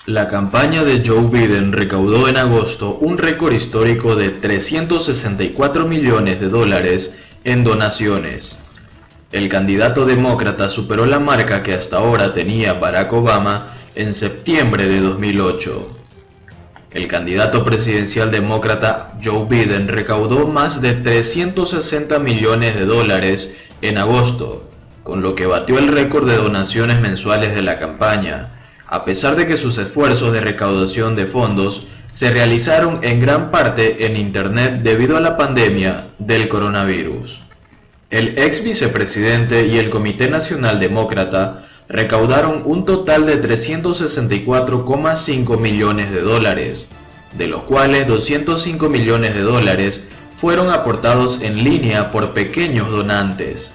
La campaña de Joe Biden recaudó en agosto un récord histórico de 364 millones de dólares en donaciones. El candidato demócrata superó la marca que hasta ahora tenía Barack Obama en septiembre de 2008. El candidato presidencial demócrata Joe Biden recaudó más de 360 millones de dólares en agosto, con lo que batió el récord de donaciones mensuales de la campaña, a pesar de que sus esfuerzos de recaudación de fondos se realizaron en gran parte en Internet debido a la pandemia del coronavirus. El ex vicepresidente y el Comité Nacional Demócrata recaudaron un total de 364,5 millones de dólares, de los cuales 205 millones de dólares fueron aportados en línea por pequeños donantes.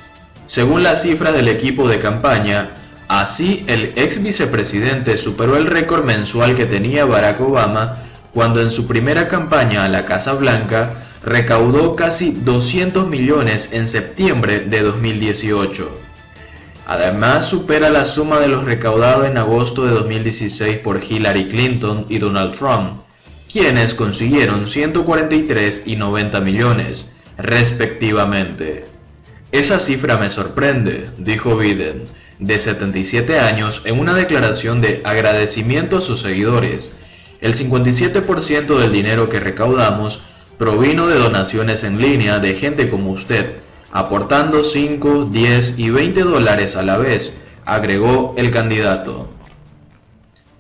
Según las cifras del equipo de campaña, así el ex vicepresidente superó el récord mensual que tenía Barack Obama cuando en su primera campaña a la Casa Blanca recaudó casi 200 millones en septiembre de 2018. Además, supera la suma de los recaudados en agosto de 2016 por Hillary Clinton y Donald Trump, quienes consiguieron 143 y 90 millones, respectivamente. Esa cifra me sorprende, dijo Biden, de 77 años, en una declaración de agradecimiento a sus seguidores. El 57% del dinero que recaudamos provino de donaciones en línea de gente como usted, aportando 5, 10 y 20 dólares a la vez, agregó el candidato.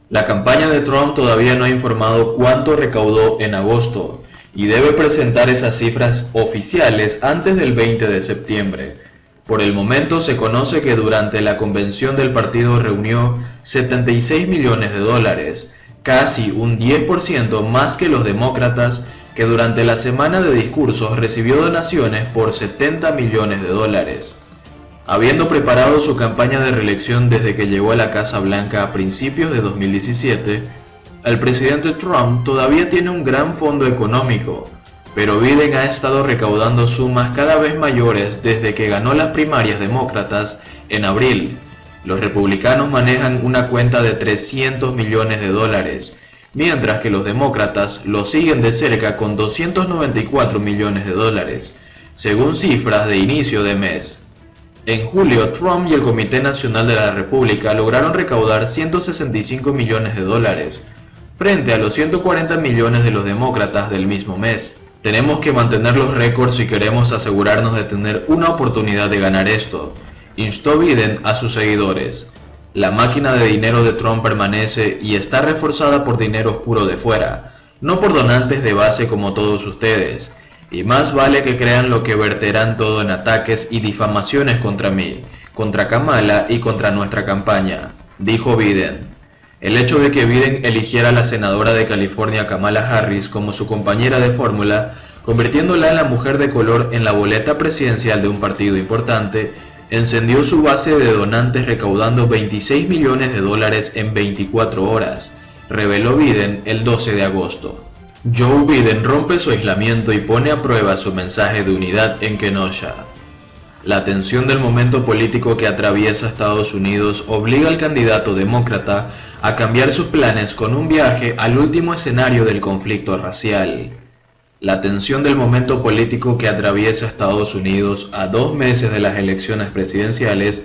La campaña de Trump todavía no ha informado cuánto recaudó en agosto y debe presentar esas cifras oficiales antes del 20 de septiembre. Por el momento se conoce que durante la convención del partido reunió 76 millones de dólares, casi un 10% más que los demócratas, que durante la semana de discursos recibió donaciones por 70 millones de dólares. Habiendo preparado su campaña de reelección desde que llegó a la Casa Blanca a principios de 2017, el presidente Trump todavía tiene un gran fondo económico, pero Biden ha estado recaudando sumas cada vez mayores desde que ganó las primarias demócratas en abril. Los republicanos manejan una cuenta de 300 millones de dólares, mientras que los demócratas lo siguen de cerca con 294 millones de dólares, según cifras de inicio de mes. En julio, Trump y el Comité Nacional de la República lograron recaudar 165 millones de dólares, frente a los 140 millones de los demócratas del mismo mes. Tenemos que mantener los récords si queremos asegurarnos de tener una oportunidad de ganar esto, instó Biden a sus seguidores. La máquina de dinero de Trump permanece y está reforzada por dinero oscuro de fuera, no por donantes de base como todos ustedes, y más vale que crean lo que verterán todo en ataques y difamaciones contra mí, contra Kamala y contra nuestra campaña, dijo Biden. El hecho de que Biden eligiera a la senadora de California Kamala Harris como su compañera de fórmula, convirtiéndola en la mujer de color en la boleta presidencial de un partido importante, encendió su base de donantes recaudando 26 millones de dólares en 24 horas, reveló Biden el 12 de agosto. Joe Biden rompe su aislamiento y pone a prueba su mensaje de unidad en Kenosha. La tensión del momento político que atraviesa Estados Unidos obliga al candidato demócrata a cambiar sus planes con un viaje al último escenario del conflicto racial. La tensión del momento político que atraviesa Estados Unidos a 2 meses de las elecciones presidenciales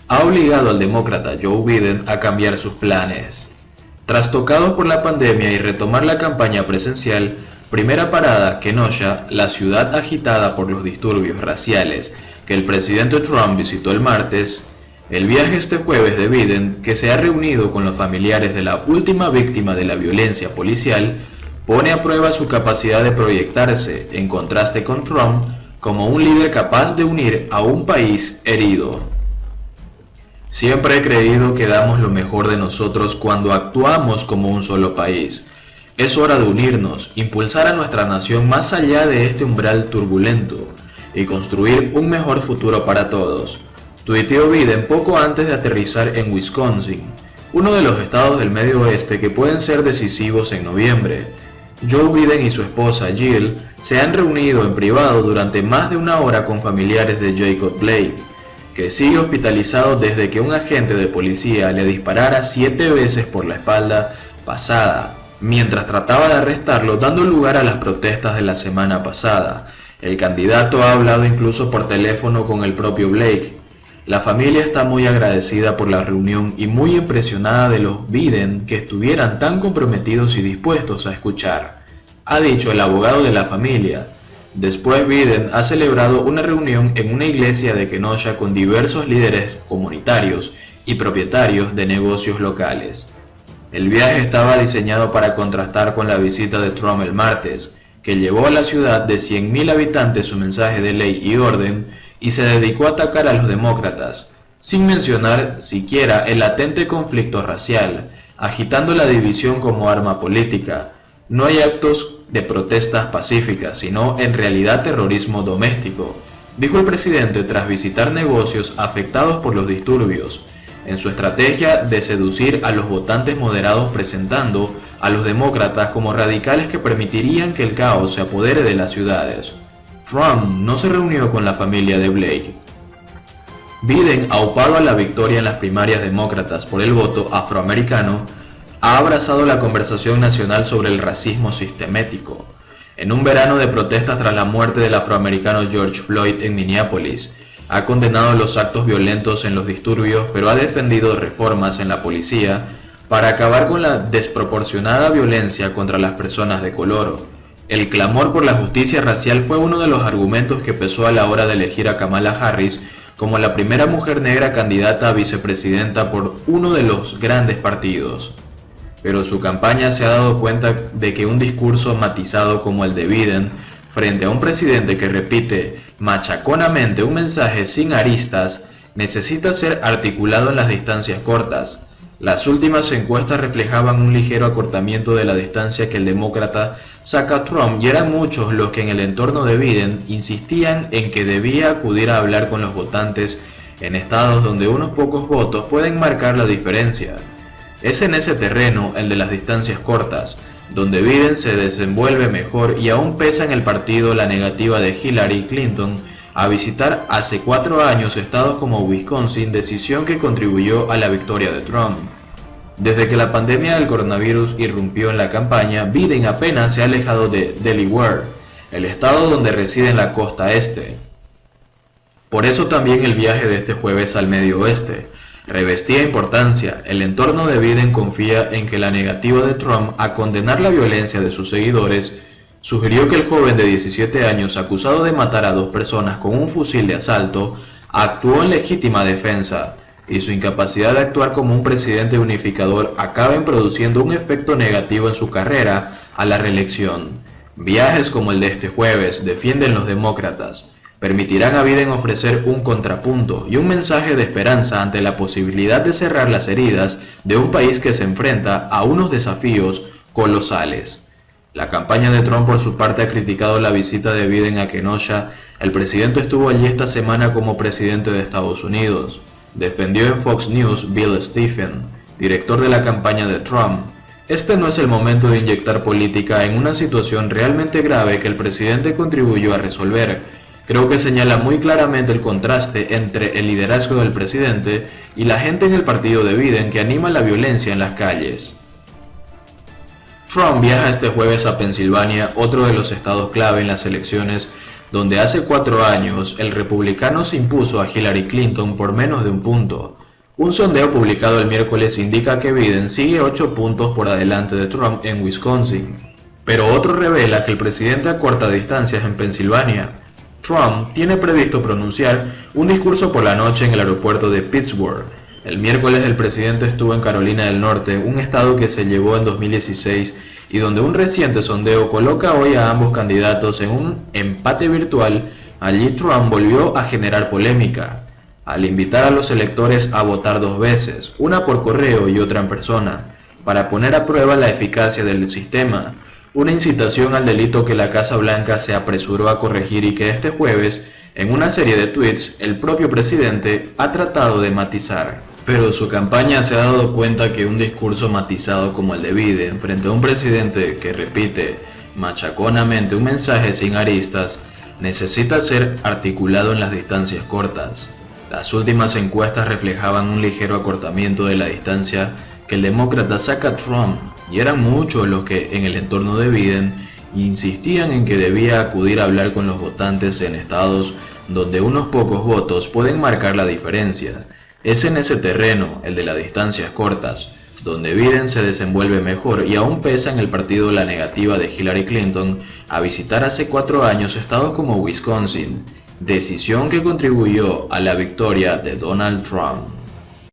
ha obligado al demócrata Joe Biden a cambiar sus planes. Trastocados por la pandemia y retomar la campaña presencial, primera parada, Kenosha, la ciudad agitada por los disturbios raciales que el presidente Trump visitó el martes. El viaje este jueves de Biden, que se ha reunido con los familiares de la última víctima de la violencia policial, pone a prueba su capacidad de proyectarse, en contraste con Trump, como un líder capaz de unir a un país herido. Siempre he creído que damos lo mejor de nosotros cuando actuamos como un solo país. Es hora de unirnos, impulsar a nuestra nación más allá de este umbral turbulento y construir un mejor futuro para todos, tuiteó Biden poco antes de aterrizar en Wisconsin, uno de los estados del Medio Oeste que pueden ser decisivos en noviembre. Joe Biden y su esposa Jill se han reunido en privado durante más de una hora con familiares de Jacob Blake, que sigue hospitalizado desde que un agente de policía le disparara 7 veces por la espalda pasada, mientras trataba de arrestarlo, dando lugar a las protestas de la semana pasada. El candidato ha hablado incluso por teléfono con el propio Blake. La familia está muy agradecida por la reunión y muy impresionada de los Biden que estuvieran tan comprometidos y dispuestos a escuchar, ha dicho el abogado de la familia. Después, Biden ha celebrado una reunión en una iglesia de Kenosha con diversos líderes comunitarios y propietarios de negocios locales. El viaje estaba diseñado para contrastar con la visita de Trump el martes, que llevó a la ciudad de 100.000 habitantes su mensaje de ley y orden y se dedicó a atacar a los demócratas, sin mencionar siquiera el latente conflicto racial, agitando la división como arma política. No hay actos de protestas pacíficas, sino en realidad terrorismo doméstico, dijo el presidente tras visitar negocios afectados por los disturbios, en su estrategia de seducir a los votantes moderados presentando a los demócratas como radicales que permitirían que el caos se apodere de las ciudades. Trump no se reunió con la familia de Blake. Biden, aupado a la victoria en las primarias demócratas por el voto afroamericano, ha abrazado la conversación nacional sobre el racismo sistemático. En un verano de protestas tras la muerte del afroamericano George Floyd en Minneapolis, ha condenado los actos violentos en los disturbios, pero ha defendido reformas en la policía para acabar con la desproporcionada violencia contra las personas de color. El clamor por la justicia racial fue uno de los argumentos que pesó a la hora de elegir a Kamala Harris como la primera mujer negra candidata a vicepresidenta por uno de los grandes partidos. Pero su campaña se ha dado cuenta de que un discurso matizado como el de Biden, frente a un presidente que repite machaconamente un mensaje sin aristas, necesita ser articulado en las distancias cortas. Las últimas encuestas reflejaban un ligero acortamiento de la distancia que el demócrata saca a Trump y eran muchos los que en el entorno de Biden insistían en que debía acudir a hablar con los votantes en estados donde unos pocos votos pueden marcar la diferencia. Es en ese terreno, el de las distancias cortas, donde Biden se desenvuelve mejor y aún pesa en el partido la negativa de Hillary Clinton a visitar hace 4 años estados como Wisconsin, decisión que contribuyó a la victoria de Trump. Desde que la pandemia del coronavirus irrumpió en la campaña, Biden apenas se ha alejado de Delaware, el estado donde reside en la costa este. Por eso también el viaje de este jueves al Medio Oeste revestía importancia. El entorno de Biden confía en que la negativa de Trump a condenar la violencia de sus seguidores sugirió que el joven de 17 años acusado de matar a 2 personas con un fusil de asalto actuó en legítima defensa y su incapacidad de actuar como un presidente unificador acaben produciendo un efecto negativo en su carrera a la reelección. Viajes como el de este jueves, defienden los demócratas, permitirán a Biden ofrecer un contrapunto y un mensaje de esperanza ante la posibilidad de cerrar las heridas de un país que se enfrenta a unos desafíos colosales. La campaña de Trump por su parte ha criticado la visita de Biden a Kenosha. El presidente estuvo allí esta semana como presidente de Estados Unidos. Defendió en Fox News Bill Stephen, director de la campaña de Trump. Este no es el momento de inyectar política en una situación realmente grave que el presidente contribuyó a resolver. Creo que señala muy claramente el contraste entre el liderazgo del presidente y la gente en el partido de Biden que anima la violencia en las calles. Trump viaja este jueves a Pensilvania, otro de los estados clave en las elecciones, donde hace 4 años el republicano se impuso a Hillary Clinton por menos de un punto. Un sondeo publicado el miércoles indica que Biden sigue 8 puntos por adelante de Trump en Wisconsin, pero otro revela que el presidente acorta distancias en Pensilvania. Trump tiene previsto pronunciar un discurso por la noche en el aeropuerto de Pittsburgh. El miércoles el presidente estuvo en Carolina del Norte, un estado que se llevó en 2016 y donde un reciente sondeo coloca hoy a ambos candidatos en un empate virtual. Allí Trump volvió a generar polémica, al invitar a los electores a votar 2 veces, una por correo y otra en persona, para poner a prueba la eficacia del sistema, una incitación al delito que la Casa Blanca se apresuró a corregir y que este jueves, en una serie de tweets, el propio presidente ha tratado de matizar. Pero su campaña se ha dado cuenta que un discurso matizado como el de Biden, frente a un presidente que repite machaconamente un mensaje sin aristas, necesita ser articulado en las distancias cortas. Las últimas encuestas reflejaban un ligero acortamiento de la distancia que el demócrata saca a Trump y eran muchos los que en el entorno de Biden insistían en que debía acudir a hablar con los votantes en estados donde unos pocos votos pueden marcar la diferencia. Es en ese terreno, el de las distancias cortas, donde Biden se desenvuelve mejor y aún pesa en el partido la negativa de Hillary Clinton a visitar hace 4 años estados como Wisconsin, decisión que contribuyó a la victoria de Donald Trump.